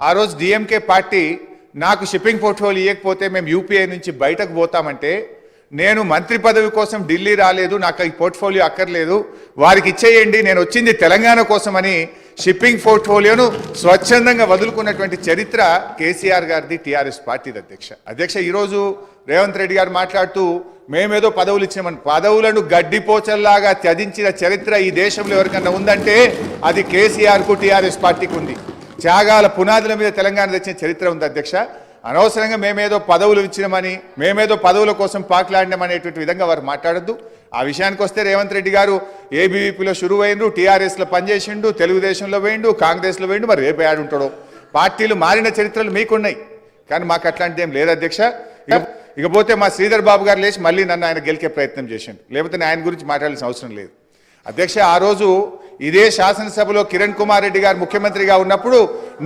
ఆ రోజు DMK party నాకు షిప్పింగ్ పోర్ట్ఫోలియో ఇవ్వకపోతే మేము యూపీఐ నుంచి బయటకు పోతామంటే నేను మంత్రి పదవి కోసం ఢిల్లీ రాలేదు, నాకు ఈ పోర్ట్ఫోలియో అక్కర్లేదు, వారికి ఇచ్చేయండి, నేను వచ్చింది తెలంగాణ కోసమని షిప్పింగ్ పోర్ట్ఫోలియోను స్వచ్ఛందంగా వదులుకున్నటువంటి చరిత్ర కేసీఆర్ గారిది, టీఆర్ఎస్ పార్టీది. అధ్యక్ష ఈరోజు రేవంత్ రెడ్డి గారు మాట్లాడుతూ మేమేదో పదవులు ఇచ్చామని, పదవులను గడ్డిపోచల్లాగా త్యజించిన చరిత్ర ఈ దేశంలో ఎవరికన్నా ఉందంటే అది కేసీఆర్కు, టీఆర్ఎస్ పార్టీకి ఉంది. త్యాగాల పునాదుల మీద తెలంగాణ తెచ్చిన చరిత్ర ఉంది. అధ్యక్ష అనవసరంగా మేమేదో పదవులు ఇచ్చినామని, మేమేదో పదవుల కోసం పాకులాడినామనేటువంటి విధంగా వారు మాట్లాడద్దు. ఆ విషయానికి వస్తే రేవంత్ రెడ్డి గారు ఏబీవీపీలో షురువు అయిండు, టీఆర్ఎస్లో పనిచేసిండు, తెలుగుదేశంలో వేయండు, కాంగ్రెస్లో వేయండు, మరి రేపు ఆడుంటాడో. పార్టీలు మారిన చరిత్రలు మీకున్నాయి, కానీ మాకు అట్లాంటిది ఏం లేదు అధ్యక్ష. ఇకపోతే మా శ్రీధర్ బాబు గారు లేచి మళ్ళీ నన్ను ఆయన గెలికే ప్రయత్నం చేసిండు, లేకపోతే ఆయన గురించి మాట్లాడాల్సిన అవసరం లేదు. అధ్యక్ష ఆ రోజు ఇదే శాసనసభలో కిరణ్ కుమార్ రెడ్డి గారు ముఖ్యమంత్రిగా ఉన్నప్పుడు